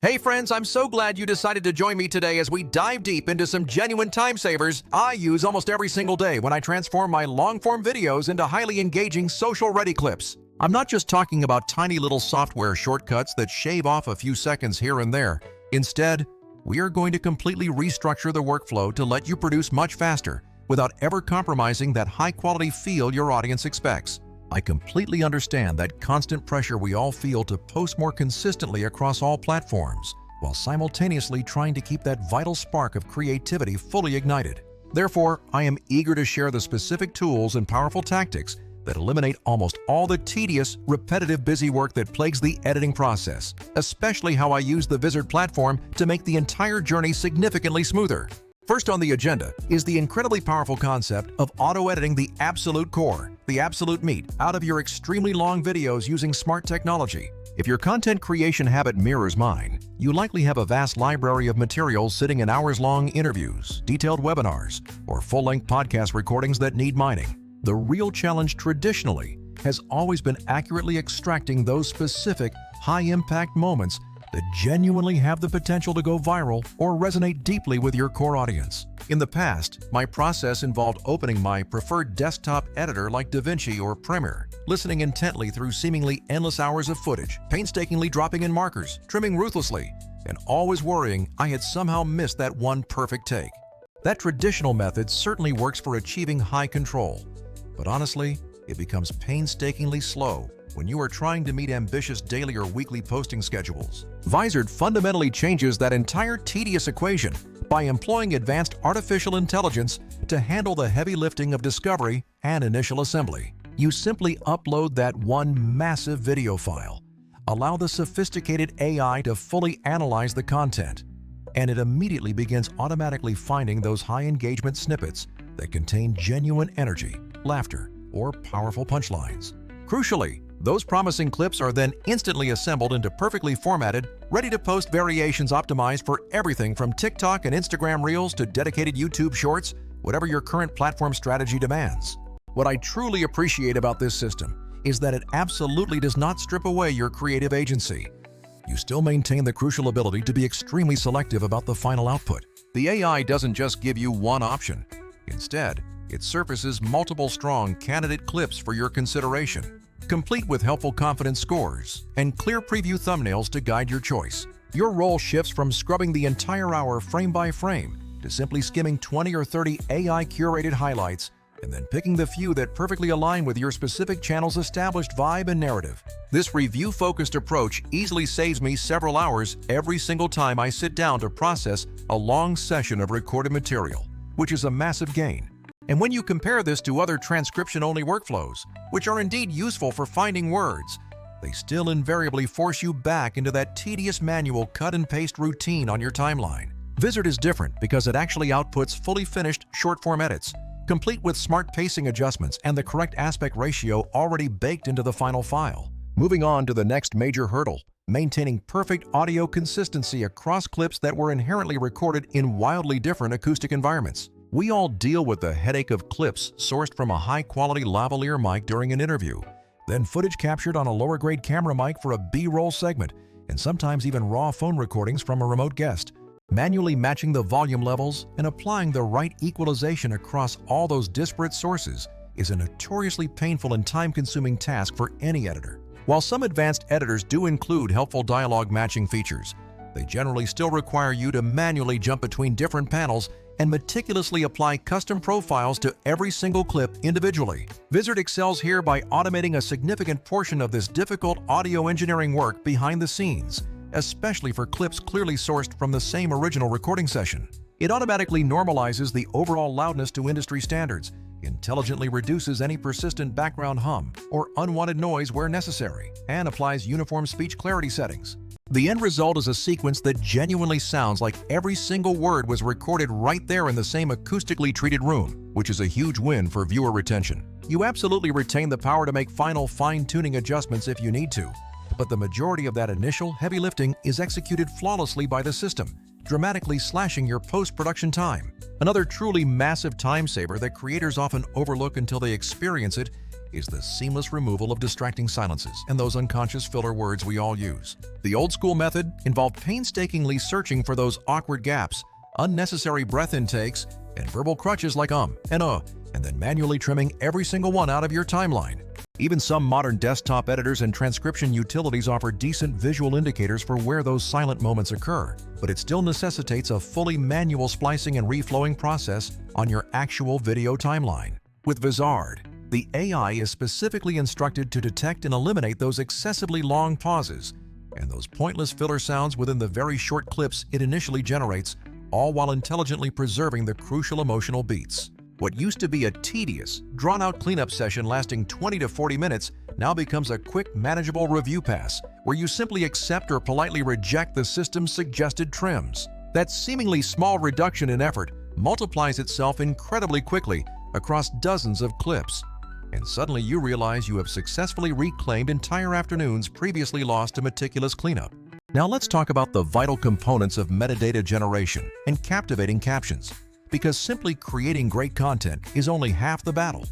Hey friends, I'm so glad you decided to join me today as we dive deep into some genuine time savers I use almost every single day when I transform my long-form videos into highly engaging social-ready clips. I'm not just talking about tiny little software shortcuts that shave off a few seconds here and there. Instead, we are going to completely restructure the workflow to let you produce much faster without ever compromising that high-quality feel your audience expects. I completely understand that constant pressure we all feel to post more consistently across all platforms, while simultaneously trying to keep that vital spark of creativity fully ignited. Therefore, I am eager to share the specific tools and powerful tactics that eliminate almost all the tedious, repetitive busy work that plagues the editing process, especially how I use the Vizard platform to make the entire journey significantly smoother. First on the agenda is the incredibly powerful concept of auto-editing the absolute core, the absolute meat, out of your extremely long videos using smart technology. If your content creation habit mirrors mine, you likely have a vast library of materials sitting in hours-long interviews, detailed webinars, or full-length podcast recordings that need mining. The real challenge traditionally has always been accurately extracting those specific, high-impact moments that genuinely have the potential to go viral or resonate deeply with your core audience. In the past, my process involved opening my preferred desktop editor like DaVinci or Premiere, listening intently through seemingly endless hours of footage, painstakingly dropping in markers, trimming ruthlessly, and always worrying I had somehow missed that one perfect take. That traditional method certainly works for achieving high control, but honestly, it becomes painstakingly slow when you are trying to meet ambitious daily or weekly posting schedules. Vizard fundamentally changes that entire tedious equation by employing advanced artificial intelligence to handle the heavy lifting of discovery and initial assembly. You simply upload that one massive video file, allow the sophisticated AI to fully analyze the content, and it immediately begins automatically finding those high-engagement snippets that contain genuine energy, laughter, or powerful punchlines. Crucially, those promising clips are then instantly assembled into perfectly formatted, ready-to-post variations optimized for everything from TikTok and Instagram Reels to dedicated YouTube Shorts, whatever your current platform strategy demands. What I truly appreciate about this system is that it absolutely does not strip away your creative agency. You still maintain the crucial ability to be extremely selective about the final output. The AI doesn't just give you one option. Instead, it surfaces multiple strong candidate clips for your consideration, complete with helpful confidence scores and clear preview thumbnails to guide your choice. Your role shifts from scrubbing the entire hour frame by frame to simply skimming 20 or 30 AI-curated highlights and then picking the few that perfectly align with your specific channel's established vibe and narrative. This review-focused approach easily saves me several hours every single time I sit down to process a long session of recorded material, which is a massive gain. And when you compare this to other transcription-only workflows, which are indeed useful for finding words, they still invariably force you back into that tedious manual cut-and-paste routine on your timeline. Vizard is different because it actually outputs fully finished short-form edits, complete with smart pacing adjustments and the correct aspect ratio already baked into the final file. Moving on to the next major hurdle, maintaining perfect audio consistency across clips that were inherently recorded in wildly different acoustic environments. We all deal with the headache of clips sourced from a high-quality lavalier mic during an interview, then footage captured on a lower-grade camera mic for a B-roll segment, and sometimes even raw phone recordings from a remote guest. Manually matching the volume levels and applying the right equalization across all those disparate sources is a notoriously painful and time-consuming task for any editor. While some advanced editors do include helpful dialogue matching features, they generally still require you to manually jump between different panels and meticulously apply custom profiles to every single clip individually. Vizard excels here by automating a significant portion of this difficult audio engineering work behind the scenes, especially for clips clearly sourced from the same original recording session. It automatically normalizes the overall loudness to industry standards, intelligently reduces any persistent background hum or unwanted noise where necessary, and applies uniform speech clarity settings. The end result is a sequence that genuinely sounds like every single word was recorded right there in the same acoustically treated room, which is a huge win for viewer retention. You absolutely retain the power to make final fine-tuning adjustments if you need to, but the majority of that initial heavy lifting is executed flawlessly by the system, dramatically slashing your post-production time. Another truly massive time saver that creators often overlook until they experience it is the seamless removal of distracting silences and those unconscious filler words we all use. The old-school method involved painstakingly searching for those awkward gaps, unnecessary breath intakes, and verbal crutches like and then manually trimming every single one out of your timeline. Even some modern desktop editors and transcription utilities offer decent visual indicators for where those silent moments occur, but it still necessitates a fully manual splicing and reflowing process on your actual video timeline. With Vizard, the AI is specifically instructed to detect and eliminate those excessively long pauses and those pointless filler sounds within the very short clips it initially generates, all while intelligently preserving the crucial emotional beats. What used to be a tedious, drawn-out cleanup session lasting 20 to 40 minutes now becomes a quick, manageable review pass where you simply accept or politely reject the system's suggested trims. That seemingly small reduction in effort multiplies itself incredibly quickly across dozens of clips, and suddenly you realize you have successfully reclaimed entire afternoons previously lost to meticulous cleanup. Now let's talk about the vital components of metadata generation and captivating captions. Because simply creating great content is only half the battle.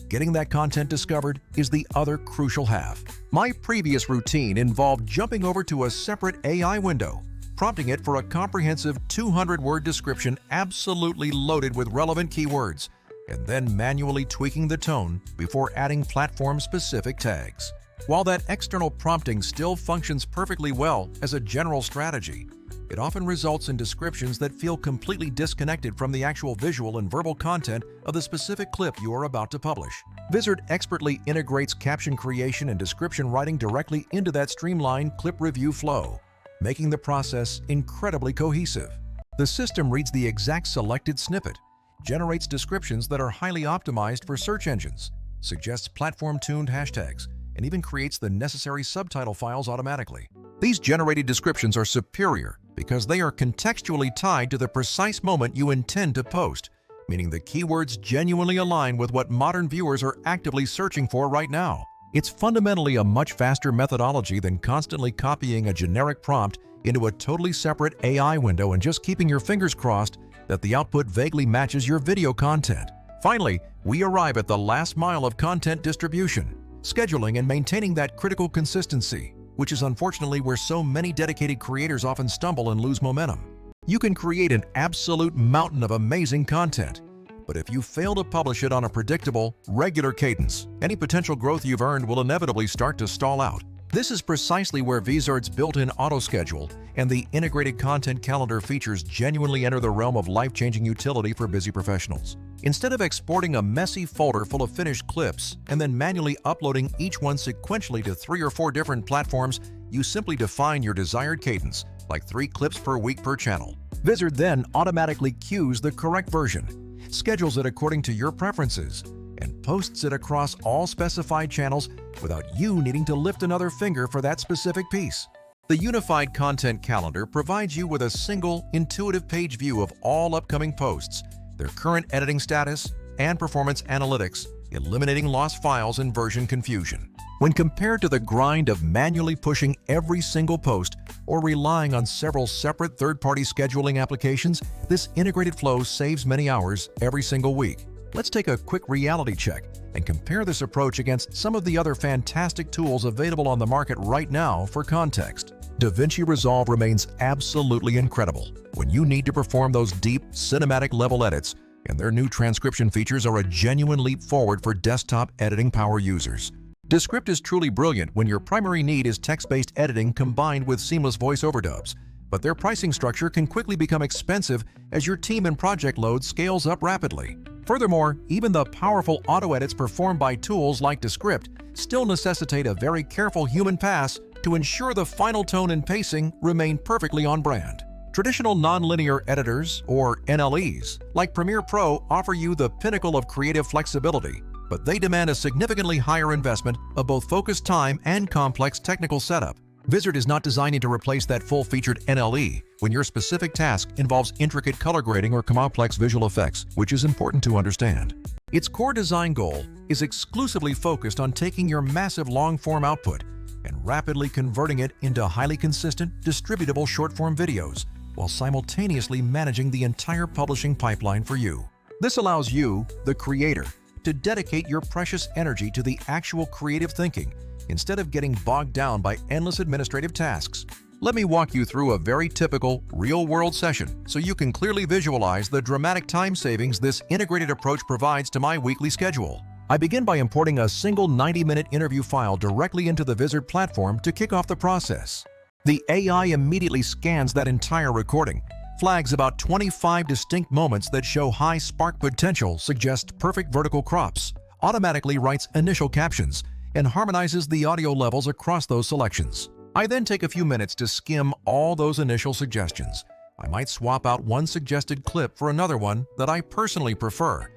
Getting that content discovered is the other crucial half. My previous routine involved jumping over to a separate AI window, prompting it for a comprehensive 200-word description absolutely loaded with relevant keywords, and then manually tweaking the tone before adding platform-specific tags. While that external prompting still functions perfectly well as a general strategy, it often results in descriptions that feel completely disconnected from the actual visual and verbal content of the specific clip you are about to publish. Vizard expertly integrates caption creation and description writing directly into that streamlined clip review flow, making the process incredibly cohesive. The system reads the exact selected snippet, generates descriptions that are highly optimized for search engines, suggests platform-tuned hashtags, and even creates the necessary subtitle files automatically. These generated descriptions are superior because they are contextually tied to the precise moment you intend to post, meaning the keywords genuinely align with what modern viewers are actively searching for right now. It's fundamentally a much faster methodology than constantly copying a generic prompt into a totally separate AI window and just keeping your fingers crossed that the output vaguely matches your video content. Finally, we arrive at the last mile of content distribution, scheduling and maintaining that critical consistency, which is unfortunately where so many dedicated creators often stumble and lose momentum. You can create an absolute mountain of amazing content, but if you fail to publish it on a predictable, regular cadence, any potential growth you've earned will inevitably start to stall out. This is precisely where Vizard's built-in auto-schedule and the integrated content calendar features genuinely enter the realm of life-changing utility for busy professionals. Instead of exporting a messy folder full of finished clips and then manually uploading each one sequentially to 3 or 4 different platforms, you simply define your desired cadence, like 3 clips per week per channel. Vizard then automatically cues the correct version, schedules it according to your preferences, and posts it across all specified channels without you needing to lift another finger for that specific piece. The unified content calendar provides you with a single, intuitive page view of all upcoming posts, their current editing status, and performance analytics, eliminating lost files and version confusion. When compared to the grind of manually pushing every single post or relying on several separate third-party scheduling applications, this integrated flow saves many hours every single week. Let's take a quick reality check and compare this approach against some of the other fantastic tools available on the market right now for context. DaVinci Resolve remains absolutely incredible when you need to perform those deep, cinematic-level edits, and their new transcription features are a genuine leap forward for desktop editing power users. Descript is truly brilliant when your primary need is text-based editing combined with seamless voice overdubs, but their pricing structure can quickly become expensive as your team and project load scales up rapidly. Furthermore, even the powerful auto-edits performed by tools like Descript still necessitate a very careful human pass to ensure the final tone and pacing remain perfectly on brand. Traditional nonlinear editors, or NLEs, like Premiere Pro offer you the pinnacle of creative flexibility, but they demand a significantly higher investment of both focused time and complex technical setup. Vizard is not designing to replace that full-featured NLE when your specific task involves intricate color grading or complex visual effects, which is important to understand. Its core design goal is exclusively focused on taking your massive long-form output and rapidly converting it into highly consistent, distributable short-form videos, while simultaneously managing the entire publishing pipeline for you. This allows you, the creator, to dedicate your precious energy to the actual creative thinking instead of getting bogged down by endless administrative tasks. Let me walk you through a very typical, real-world session so you can clearly visualize the dramatic time savings this integrated approach provides to my weekly schedule. I begin by importing a single 90-minute interview file directly into the Vizard platform to kick off the process. The AI immediately scans that entire recording, flags about 25 distinct moments that show high spark potential, suggest perfect vertical crops, automatically writes initial captions, and harmonizes the audio levels across those selections. I then take a few minutes to skim all those initial suggestions. I might swap out one suggested clip for another one that I personally prefer,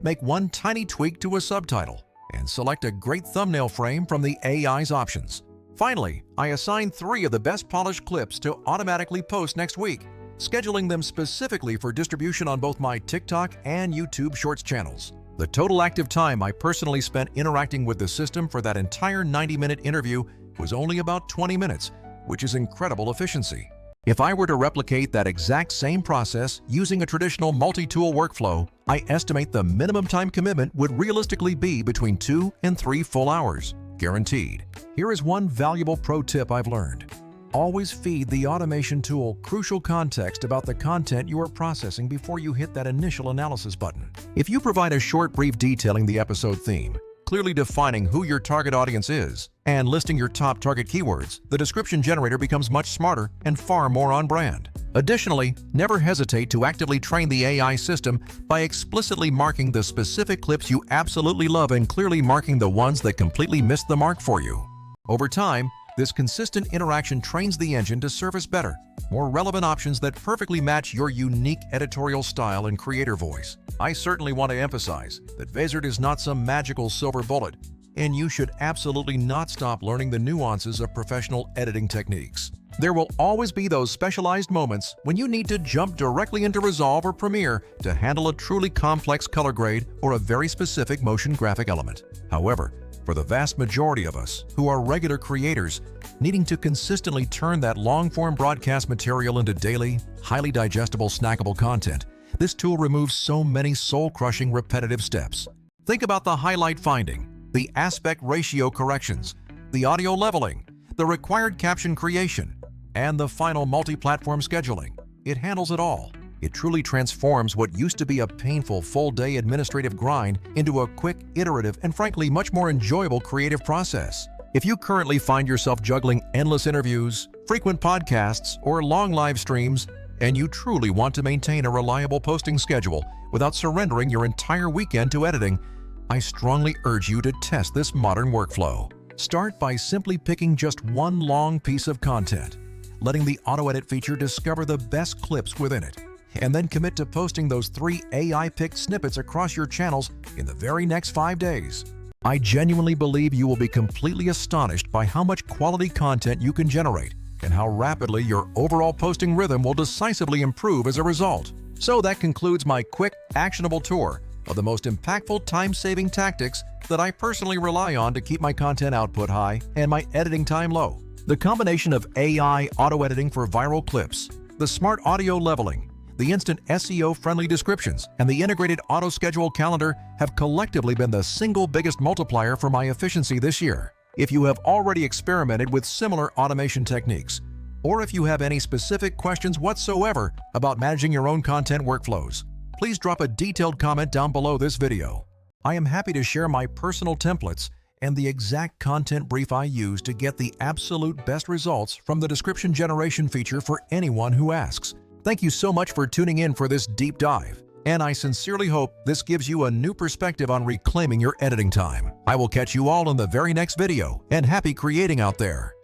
make one tiny tweak to a subtitle, and select a great thumbnail frame from the AI's options. Finally, I assign 3 of the best polished clips to automatically post next week, scheduling them specifically for distribution on both my TikTok and YouTube Shorts channels. The total active time I personally spent interacting with the system for that entire 90-minute interview was only about 20 minutes, which is incredible efficiency. If I were to replicate that exact same process using a traditional multi-tool workflow, I estimate the minimum time commitment would realistically be between 2 and 3 full hours, guaranteed. Here is one valuable pro tip I've learned. Always feed the automation tool crucial context about the content you are processing before you hit that initial analysis button. If you provide a short brief detailing the episode theme, clearly defining who your target audience is, and listing your top target keywords, the description generator becomes much smarter and far more on brand. Additionally, never hesitate to actively train the AI system by explicitly marking the specific clips you absolutely love and clearly marking the ones that completely missed the mark for you. Over time, this consistent interaction trains the engine to surface better, more relevant options that perfectly match your unique editorial style and creator voice. I certainly want to emphasize that Vizard is not some magical silver bullet, and you should absolutely not stop learning the nuances of professional editing techniques. There will always be those specialized moments when you need to jump directly into Resolve or Premiere to handle a truly complex color grade or a very specific motion graphic element. However, for the vast majority of us who are regular creators, needing to consistently turn that long-form broadcast material into daily, highly digestible, snackable content, this tool removes so many soul-crushing repetitive steps. Think about the highlight finding, the aspect ratio corrections, the audio leveling, the required caption creation, and the final multi-platform scheduling. It handles it all. It truly transforms what used to be a painful full-day administrative grind into a quick, iterative, and frankly much more enjoyable creative process. If you currently find yourself juggling endless interviews, frequent podcasts, or long live streams, and you truly want to maintain a reliable posting schedule without surrendering your entire weekend to editing, I strongly urge you to test this modern workflow. Start by simply picking just one long piece of content, letting the auto-edit feature discover the best clips within it, and then commit to posting those 3 AI-picked snippets across your channels in the very next 5 days. I genuinely believe you will be completely astonished by how much quality content you can generate and how rapidly your overall posting rhythm will decisively improve as a result. So that concludes my quick, actionable tour of the most impactful time-saving tactics that I personally rely on to keep my content output high and my editing time low. The combination of AI auto-editing for viral clips, the smart audio leveling, the instant SEO-friendly descriptions, and the integrated auto-schedule calendar have collectively been the single biggest multiplier for my efficiency this year. If you have already experimented with similar automation techniques, or if you have any specific questions whatsoever about managing your own content workflows, please drop a detailed comment down below this video. I am happy to share my personal templates and the exact content brief I use to get the absolute best results from the description generation feature for anyone who asks. Thank you so much for tuning in for this deep dive, and I sincerely hope this gives you a new perspective on reclaiming your editing time. I will catch you all in the very next video, and happy creating out there!